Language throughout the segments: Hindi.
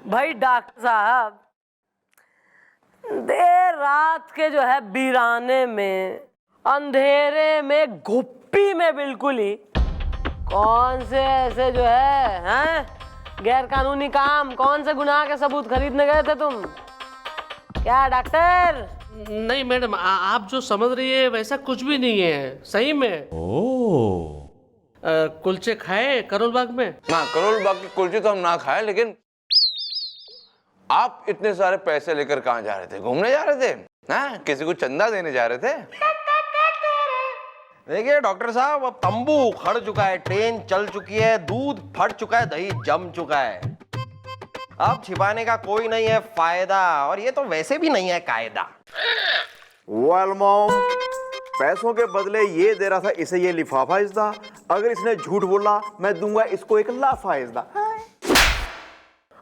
भाई डॉक्टर साहब, देर रात के जो है बीराने में, अंधेरे में, घुप्पी में बिल्कुल ही कौन से ऐसे जो है गैर कानूनी काम, कौन से गुनाह के सबूत खरीदने गए थे तुम? क्या डॉक्टर? नहीं मैडम, आप जो समझ रही है वैसा कुछ भी नहीं है, सही में। कुलचे खाए करोल बाग में? ना, करोल बाग के कुलचे तो हम ना खाए, लेकिन आप इतने सारे पैसे लेकर कहाँ जा रहे थे? घूमने जा रहे थे? हाँ, किसी को चंदा देने जा रहे थे? देखिए डॉक्टर साहब, अब तंबू खड़ चुका है, ट्रेन चल चुकी है, दूध फट चुका है, दही जम चुका है। अब छिपाने का कोई नहीं है फायदा, और ये तो वैसे भी नहीं है कायदा। वेल मॉम, पैसों के बदले ये दे रहा था इसे ये लिफाफा इज़्दा। अगर इसने झूठ बोला मैं दूंगा इसको एक लाफा इज़्दा।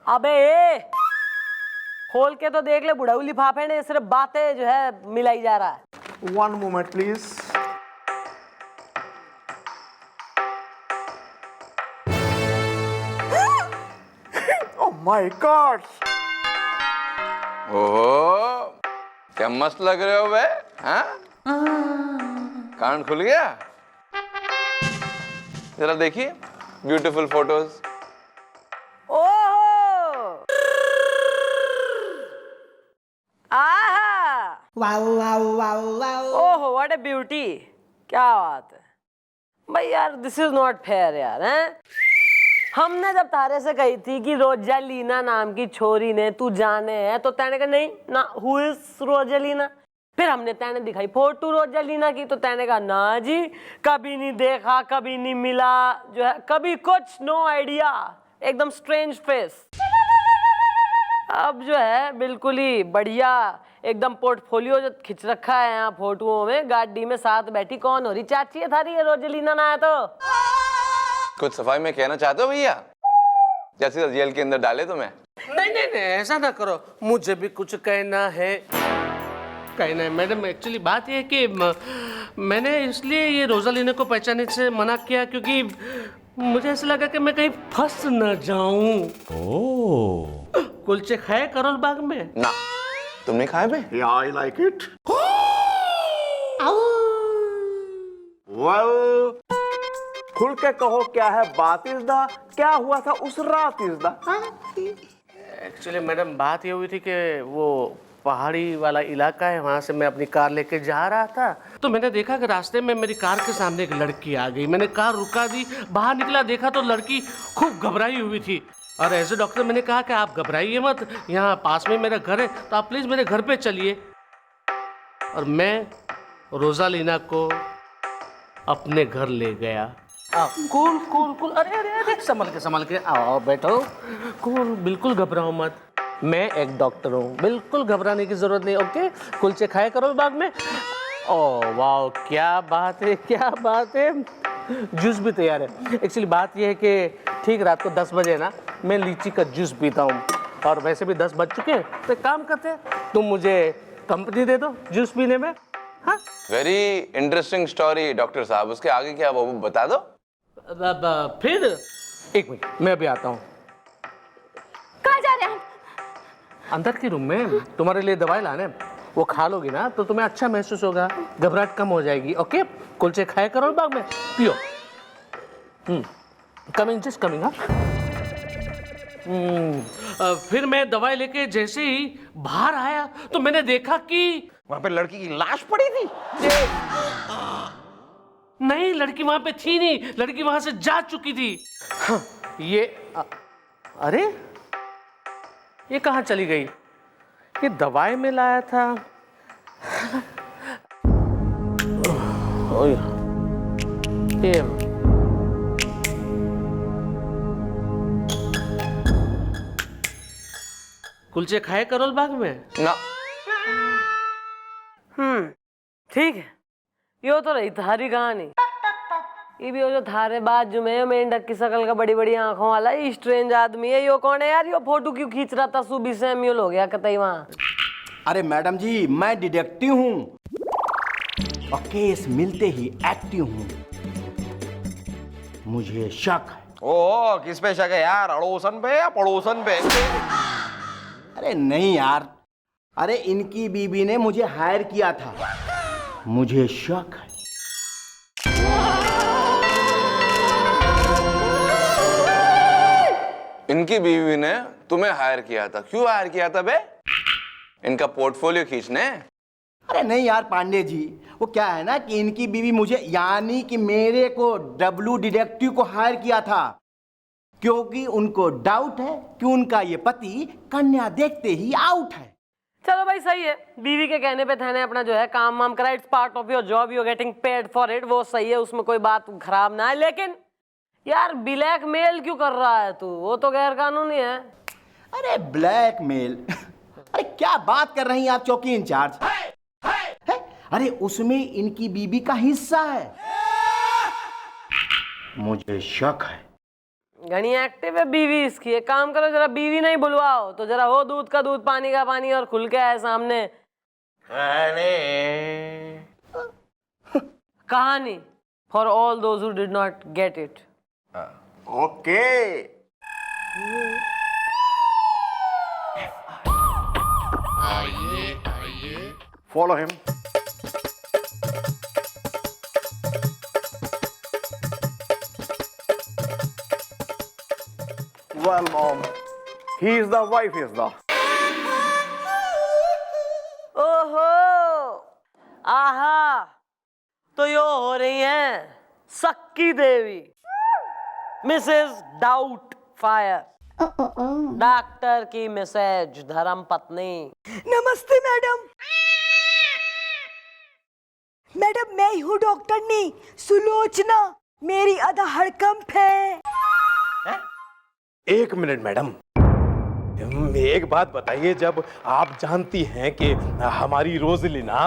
अबे खोल के तो देख ले, बुढ़ाऊ लिफाफे ने सिर्फ बातें जो है मिलाई जा रहा है। One moment please. Oh my God! ओहो, क्या मस्त लग रहे हो बे? हाँ? कान खुल गया? जरा देखिए ब्यूटीफुल फोटोज। ओहो, आहा, ओहो, व्हाट ए ब्यूटी! क्या बात है भाई यार, दिस इज नॉट फेयर यार। हैं, हमने जब तारे से कही थी कि रोजालीना नाम की छोरी ने तू जाने है, तो तैने कहा नहीं ना, हु इज रोजालीना। फिर हमने तैने दिखाई फोटो रोजालीना की, तो तैने कहा ना जी, कभी नहीं देखा, कभी नहीं मिला, जो है कभी कुछ, नो आइडिया, एकदम स्ट्रेंज फेस। अब जो है बिल्कुल ही बढ़िया एकदम पोर्टफोलियो जो खिंच रखा है यहाँ फोटोओं में, गाड़ी में साथ बैठी कौन हो रही? चाची है थारी, रोजालीना ना है तो। कुछ सफाई में कहना चाहते हो भैया? जैसे जेल के अंदर डाले तुम्हें? नहीं नहीं नहीं, ऐसा ना करो, मुझे भी कुछ कहना है। मैडम, एक्चुअली बात यह है कि मैंने इसलिए ये रोजालीना को पहचानने से मना किया क्योंकि मुझे ऐसा लगा कि मैं कहीं फंस न जाऊं। कुलचे खाए करोल बाग में? ना, तुमने खाए बे? या आई लाइक इट। वेल, खुल के कहो क्या है बात इज़्दा, क्या हुआ था उस रात इज़्दा? एक्चुअली मैडम, बात ये हुई थी कि वो पहाड़ी वाला इलाका है, वहाँ से मैं अपनी कार लेके जा रहा था, तो मैंने देखा कि रास्ते में मेरी कार के सामने एक लड़की आ गई। मैंने कार रुका दी, बाहर निकला, देखा तो लड़की खूब घबराई हुई थी। और एज ए डॉक्टर मैंने कहा कि आप घबराइए मत, यहाँ पास में मेरा घर है, तो आप प्लीज़ मेरे घर पे चलिए। और मैं रोजालीना को अपने घर ले गया। कूल कूल कूल, अरे अरे अरे, संभल के आओ, बैठो, कूल, बिल्कुल घबराओ मत, मैं एक डॉक्टर हूँ, बिल्कुल घबराने की जरूरत नहीं। ओके, कुलचे खाए करोल बाग में? ओह वाह, क्या बात है, क्या बात है, जूस भी तैयार है। एक्चुअली बात यह है कि ठीक रात को 10 बजे ना मैं लीची का जूस पीता हूँ, और वैसे भी 10 बज चुके हैं, तो एक काम करते हैं, तुम मुझे कंपनी दे दो जूस पीने में। हाँ, वेरी इंटरेस्टिंग स्टोरी डॉक्टर साहब, उसके आगे क्या वो बता दो। फिर एक मिनट, मैं अभी आता हूँ। कहाँ जा रहे हैं? अंदर के रूम में तुम्हारे लिए दवाई लाने, वो खा लोगी ना तो तुम्हें अच्छा महसूस होगा, घबराहट कम हो जाएगी। ओके, कुलचे खाए करोल बाग में, पियो। Coming, just coming. हाँ, फिर मैं दवाई लेके जैसे ही बाहर आया तो मैंने देखा कि वहां पे लड़की की लाश पड़ी थी। नहीं, लड़की वहां पे थी नहीं, लड़की वहां से जा चुकी थी। हाँ, अरे ये कहाँ चली गई? ये दवाई में लाया था। ये कुलचे खाए करोल बाग में? ना। ठीक है, यो तो रही थारी कहानी। ये भी हो जो थारे बाजू में मेंढक की शकल का बड़ी बड़ी आंखों वाला स्ट्रेंज आदमी है। यो कौन है यार? यो फोटो क्यों खींच रहा था? सुबह से म्यूल हो गया कतई वहां। अरे मैडम जी, मैं डिटेक्टिव हूँ और केस मिलते ही एक्टिव हूँ। मुझे शक है। ओ किस पे शक है यार, अड़ोसन पे या पड़ोसन पे? अरे नहीं यार, अरे इनकी बीवी ने मुझे हायर किया था, मुझे शक है। इनकी बीवी ने तुम्हें हायर किया था? क्यों हायर किया था बे? इनका पोर्टफोलियो खींचने? अरे नहीं यार पांडे जी, वो क्या है ना कि इनकी बीवी मुझे यानी कि मेरे को डब्लू डिटेक्टिव को हायर किया था, क्योंकि उनको डाउट है कि उनका ये पति कन्या देखते ही आउट है। चलो भाई सही है, बीवी के कहने पे थाने अपना जो है काम वाम करा, it's part of your job, you getting paid for it, वो सही है, उसमें कोई बात खराब ना है। लेकिन यार ब्लैकमेल क्यों कर रहा है तू? वो तो गैर कानूनी है। अरे ब्लैकमेल? अरे क्या बात कर रही हैं आप चौकी इंचार्ज? है? अरे उसमें इनकी बीबी का हिस्सा है, मुझे शक है। घनी एक्टिव है बीवी इसकी। एक काम करो, जरा बीवी नहीं बुलवाओ तो जरा हो दूध का दूध पानी का पानी और खुल के आए सामने कहानी for all those who did not get it. Okay. Follow him. Well, mom, he is the wife is the. ओहो, आहा, तो यो हो रही हैं सक्की देवी, मिसेस डाउट फायर, डॉक्टर की मिसेज धर्म पत्नी। नमस्ते मैडम। मैडम मैं ही हूँ डॉक्टरनी सुलोचना, मेरी आधा हड़कंप है। एक मिनट मैडम, एक बात बताइए, जब आप जानती हैं कि हमारी रोजलिना,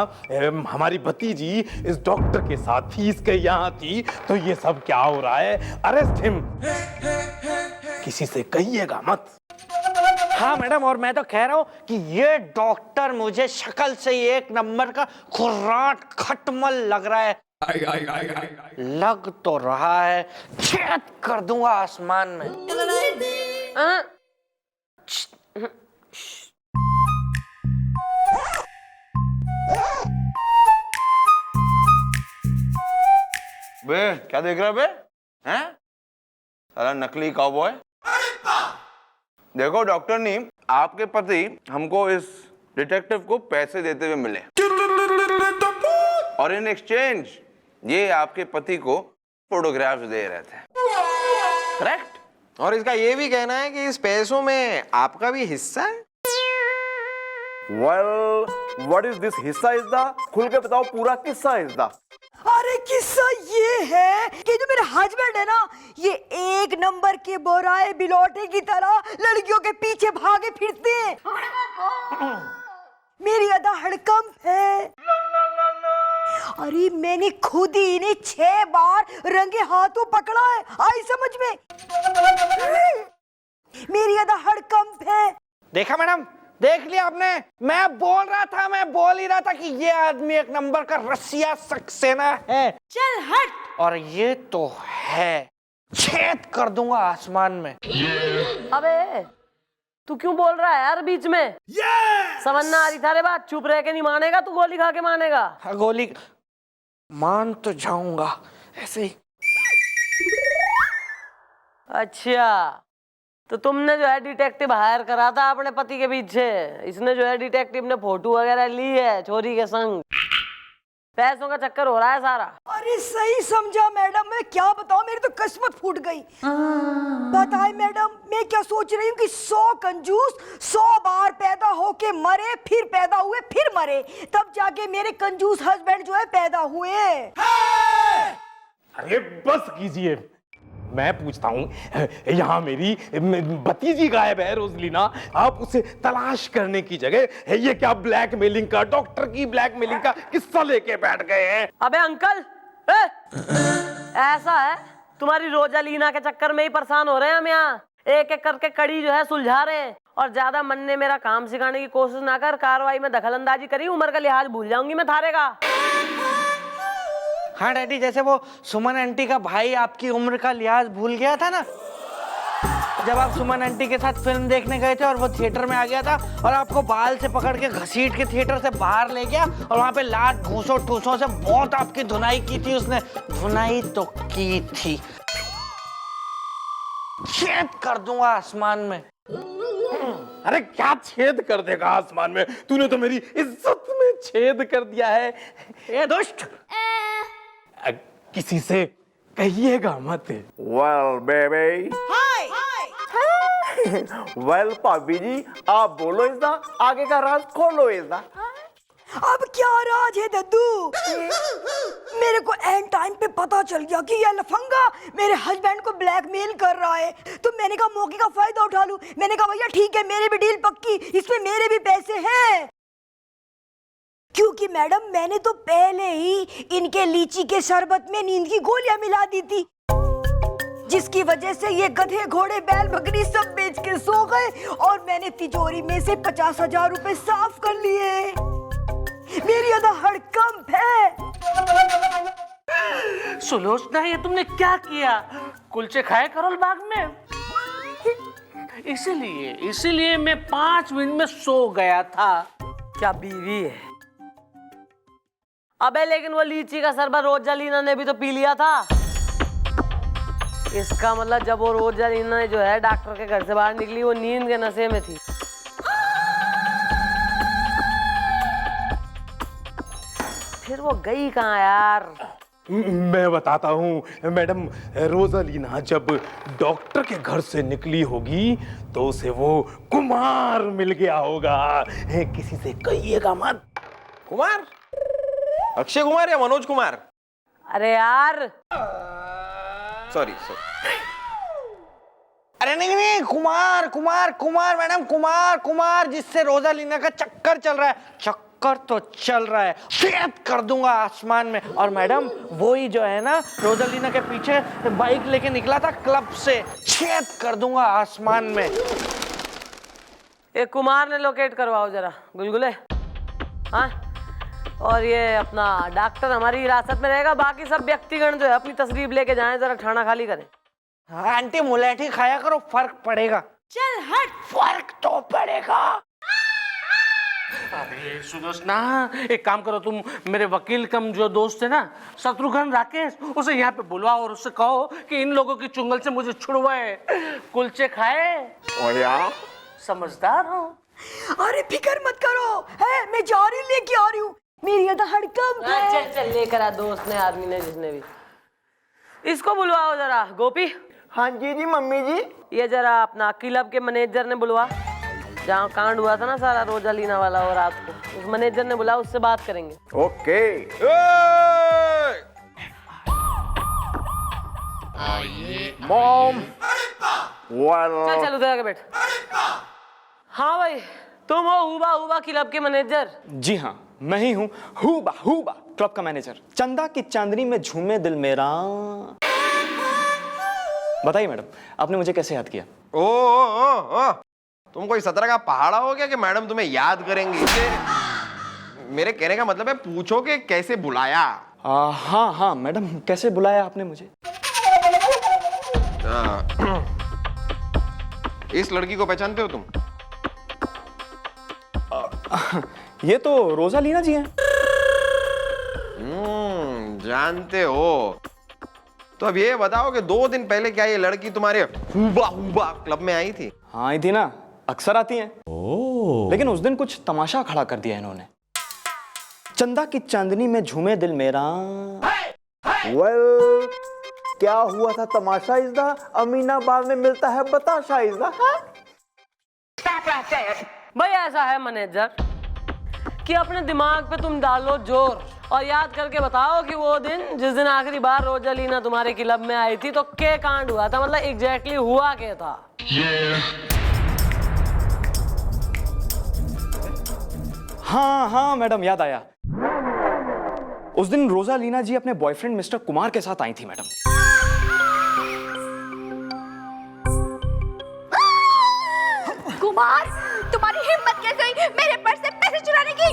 हमारी भतीजी इस डॉक्टर के साथ फीस के यहाँ थी, तो ये सब क्या हो रहा है? Arrest him. किसी से कहिएगा मत। हाँ मैडम, और मैं तो कह रहा हूँ कि ये डॉक्टर मुझे शक्ल से ही एक नंबर का खुर्राट खटमल लग रहा है। लग तो रहा है छेद कर दूंगा आसमान में। बे क्या देख रहा है बे? हैं? साला नकली काउबॉय। देखो डॉक्टर नी, आपके पति हमको इस डिटेक्टिव को पैसे देते हुए मिले और इन एक्सचेंज ये आपके पति को फोटोग्राफ्स दे रहे थे, करेक्ट? और इसका ये भी कहना है कि इस पैसों में आपका भी हिस्सा है। Well, what is this हिस्सा इज द? खुल के बताओ पूरा किस्सा इज द। अरे किस्सा ये है कि जो मेरे हस्बैंड है ना, ये एक नंबर के बोराए बिलौटे की तरह लड़कियों के पीछे भागे फिरते हैं। मेरी आधा हड़कंप है। अरे मैंने खुद ही इन्हें 6 बार रंगे हाथों पकड़ा है, आई समझ में? मेरी आधा हड़कंप है। देखा मैडम, देख लिया आपने? मैं बोल ही रहा था कि ये आदमी एक नंबर का रसिया सक्सेना है। चल हट। और ये तो है, छेद कर दूंगा आसमान में। अबे तू क्यों बोल रहा है यार बीच में? समझ ना आ रही थारे बात। चुप रह के नहीं मानेगा तू, गोली खा के मानेगा। हाँ, गोली मान तो जाऊंगा ऐसे ही। अच्छा, तो तुमने जो है डिटेक्टिव हायर करा था अपने पति के पीछे, इसने जो है डिटेक्टिव ने फोटो वगैरह ली है छोरी के संग, पैसों का चक्कर हो रहा है सारा। अरे सही समझा मैडम, मैं क्या बताऊं, मेरी तो किस्मत फूट गई। बताए मैडम, मैं क्या सोच रही हूँ कि 100 कंजूस 100 बार पैदा होके मरे, फिर पैदा हुए, फिर मरे, तब जाके मेरे कंजूस हस्बैंड जो है पैदा हुए। अरे बस कीजिए, मैं पूछता हूँ, यहाँ मेरी भतीजी गायब है रोजलिना, आप उसे तलाश करने की जगह ये क्या ब्लैकमेलिंग का, डॉक्टर की ब्लैकमेलिंग का किस्सा लेके बैठ गए हैं? अबे अंकल, ऐसा है तुम्हारी रोजालीना के चक्कर में ही परेशान हो रहे हैं हम यहाँ, एक एक करके कड़ी जो है सुलझा रहे हैं और ज्यादा मन ने मेरा काम सिखाने की कोशिश ना कर, कार्रवाई में दखलंदाजी करी, उम्र का लिहाज भूल जाऊंगी मैं थारे का। हाँ डैडी, जैसे वो सुमन आंटी का भाई आपकी उम्र का लिहाज भूल गया था ना, जब आप सुमन आंटी के साथ फिल्म देखने गए थे और वो थिएटर में आ गया था और आपको बाल से पकड़ के घसीट के थिएटर से बाहर ले गया और वहां पे लात घूसों ठूसों से बहुत आपकी धुनाई की थी उसने। धुनाई तो की थी, छेद कर दूंगा आसमान में। अरे क्या छेद कर देगा आसमान में, तूने तो मेरी इज्जत में छेद कर दिया है। ए दुष्ट, किसी से कहिएगा मत। वेल बेबी, वेल भाभी जी, आप बोलो इसदा, आगे का राज खोलो इसदा। अब क्या राज है दद्दू? मेरे को एंड टाइम पे पता चल गया कि यह लफंगा मेरे हस्बैंड को ब्लैकमेल कर रहा है, तो मैंने कहा मौके का फायदा उठा लूं। मैंने कहा भैया ठीक है, मेरी भी डील पक्की, इसमें मेरे भी पैसे हैं। क्योंकि मैडम मैंने तो पहले ही इनके लीची के शरबत में नींद की गोलियां मिला दी थी, जिसकी वजह से ये गधे घोड़े बैल बकरी सब बेच के सो गए और मैंने तिजोरी में से 50,000 रुपए साफ कर लिए। मेरी अदा हड़कंप है। सुलोचना, ये तुमने क्या किया? कुलचे खाए करोल बाग में? इसीलिए मैं 5 मिनट में सो गया था। क्या बीवी है? अबे लेकिन वो लीची का शरबत रोजालीना ने भी तो पी लिया था। इसका मतलब जब वो रोजालीना ने जो है डॉक्टर के घर से बाहर निकली, वो नींद के नशे में थी। फिर वो गई कहाँ यार? मैं बताता हूँ मैडम, रोजालीना जब डॉक्टर के घर से निकली होगी तो उसे वो कुमार मिल गया होगा। किसी से कहिएगा मत। कुमार? अक्षय कुमार या मनोज कुमार? अरे यार सॉरी। अरे नहीं, कुमार कुमार कुमार मैडम, कुमार कुमार, जिससे रोजालीना का चक्कर चल रहा है। चक्कर तो चल रहा है, छेद कर दूंगा आसमान में। और मैडम वही जो है ना रोजालीना के पीछे बाइक लेके निकला था क्लब से, छेद कर दूंगा आसमान में। एक कुमार ने लोकेट करवाओ जरा गुलगुले। हाँ, और ये अपना डॉक्टर हमारी हिरासत में रहेगा, बाकी सब व्यक्तिगण जो है अपनी तशरीफ लेके जाएं, जरा ठाना खाली करें। हाँ, आंटी मुलेठी खाया करो, फर्क पड़ेगा। चल हट। फर्क तो पड़ेगा। अरे सुलोचना, एक काम करो, तुम मेरे वकील कम जो दोस्त है ना शत्रुघ्न राकेश, उसे यहाँ पे बुलवाओ और उससे कहो कि इन लोगों की चुंगल से मुझे छुड़वाए, कुलचे खाए। और यार समझदार हो। अरे फिक्र मत करो, है मैं जा रही हूँ, लेके आ रही हूँ। मेरी अदा हड़कंप है। चल चल लेकर आ, दोस्त ने आदमी ने जिसने भी। इसको बुलवाओ जरा गोपी। हाँ जी मम्मी जी। ये जरा अपना क्लब के मैनेजर ने बुलवा, जहाँ कांड हुआ था ना सारा रोजालीना वाला, और रात को उस मैनेजर ने बुला, उससे बात करेंगे। ओके। मॉम। चल चल उधर आके बैठ। हाँ भाई, तुम हो हुबा हुबा क्लब के मैनेजर? जी हाँ, मैं ही हूँ हुबा क्लब का मैनेजर। चंदा की चांदनी में झूमे दिल मेरा। बताइए मैडम, आपने मुझे कैसे याद किया? ओ, तुम कोई 17 का पहाड़ा हो गया कि मैडम तुम्हें याद करेंगी? मेरे कहने का मतलब है पूछो कि कैसे बुलाया। हाँ मैडम, कैसे बुलाया आपने मुझे? इस लड़की को पहचानते हो तुम? ये तो रोजालीना जी हैं। जानते हो। तो अब ये बताओ कि 2 दिन पहले क्या ये लड़की तुम्हारे हुबा क्लब में आई थी? हाँ आई थी ना, अक्सर आती हैं। लेकिन उस दिन कुछ तमाशा खड़ा कर दिया इन्होंने। चंदा की चांदनी में झूमे दिल मेरा। वेल, क्या हुआ था तमाशा इज़दा? अमीनाबाद में मिलता है बताशा इज़दा। भाई ऐसा है मैनेजर कि अपने दिमाग पे तुम डालो जोर और याद करके बताओ कि वो दिन जिस दिन आखिरी बार रोजालीना तुम्हारे क्लब में आई थी तो क्या कांड हुआ था, मतलब एग्जैक्टली हुआ क्या था? हाँ मैडम, याद आया। उस दिन रोजालीना जी अपने बॉयफ्रेंड मिस्टर कुमार के साथ आई थी मैडम। कुमार, तुम्हारी हिम्मत कैसे हुई मेरे पर्स से पैसे चुराने की?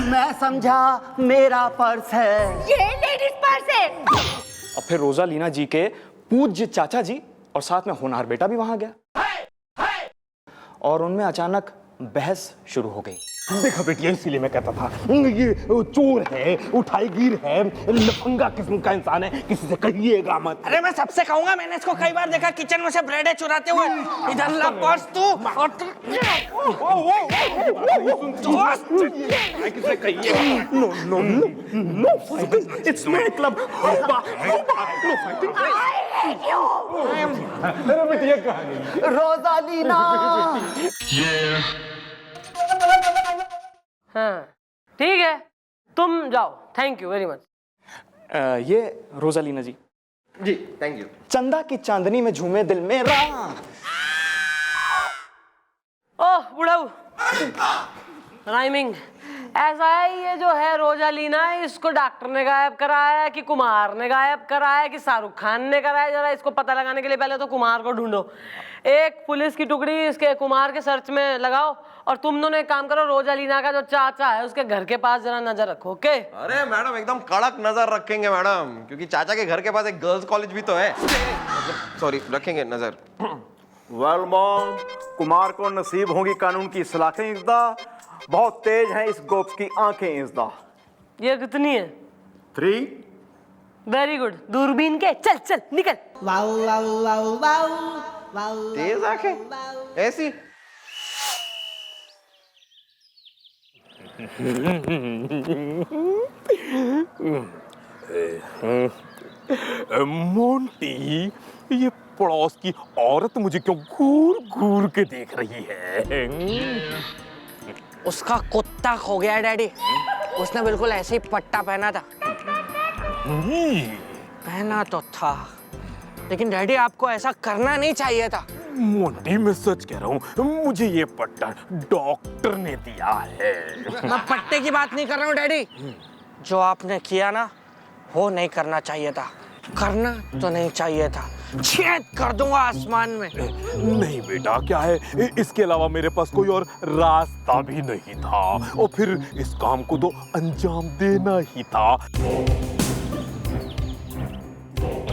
मैं समझा मेरा पर्स है। ये लेडीज पर्स है। और फिर रोजालीना जी के पूज्य चाचा जी और साथ में होनहार बेटा भी वहां गया और उनमें अचानक बहस शुरू हो गई। देखा बेटिया, इसीलिए मैं कहता था ये चोर है, उठाईगीर है, लफंगा किस्म का इंसान है, किसी से कहिएगा मत। अरे मैं सबसे कहूंगा, मैंने इसको कई बार देखा किचन में से ब्रेड चुराते हुए। इधर ला पर्स तू और किसी कहिएगा। No no no no, it's my club. No fighting. अरे बेटिया कहानी रोजालीना। हाँ ठीक है, तुम जाओ। Thank you very much. ये Rosalina ji. Ji thank you. चंदा की चांदनी में झूमे दिल मेरा। ओह बुढ़ाऊ, राइमिंग। ऐसा है, ये जो है रोजालीना, इसको डॉक्टर ने गायब कराया कि कुमार ने गायब कराया कि शाहरुख खान ने कराया? जरा इसको पता लगाने के लिए पहले तो कुमार को ढूंढो। एक पुलिस की टुकड़ी इसके कुमार के सर्च में लगाओ, और तुम दोनों एक काम करो, रोजालीना का जो चाचा है उसके घर के पास जरा नजर रखो। ओके? अरे मैडम एकदम कड़क नजर रखेंगे मैडम, क्योंकि चाचा के घर के पास एक गर्ल्स कॉलेज भी तो है। सॉरी, रखेंगे नजर। वेल मॉम, कुमार को नसीब होगी कानून की सलाखें इज़्दा। बहुत तेज हैं इस गोप्स की आंखें इज़्दा। ये कितनी है? 3। Very good. दूरबीन के चल चल निकल। तेज आंखें ऐसी। मोंटी, ये पड़ोस की औरत मुझे क्यों घूर घूर के देख रही है? उसका कुत्ता खो गया है डैडी। उसने बिल्कुल ऐसे ही पट्टा पहना था। पहना तो था, लेकिन डैडी आपको ऐसा करना नहीं चाहिए था। मोंटी, मैं सच कह रहा हूँ, मुझे ये पट्टा डॉक्टर ने दिया है। मैं पट्टे की बात नहीं कर रहा हूँ डैडी। जो आपने किया ना, वो नहीं करना चाहिए था। करना तो नहीं चाहिए था। छेद कर दूंगा आसमान में। नहीं बेटा, क्या है, इसके अलावा मेरे पास कोई और रास्ता भी नहीं था, और फिर इस काम को तो अंजाम देना ही था।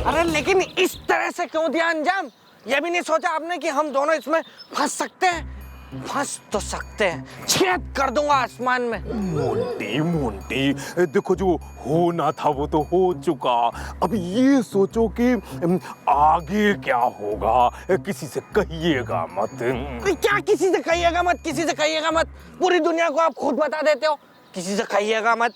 अरे लेकिन इस तरह से क्यों दिया अंजाम? ये भी नहीं सोचा आपने कि हम दोनों इसमें फंस सकते हैं? फंस तो सकते हैं, छेद कर दूंगा आसमान में। मोंटी मोंटी, देखो जो होना था वो तो हो चुका। अब ये सोचो कि आगे क्या होगा। किसी से कहिएगा मत। क्या किसी से कहिएगा मत? किसी से कहिएगा मत? पूरी दुनिया को आप खुद बता देते हो, किसी से कहिएगा मत।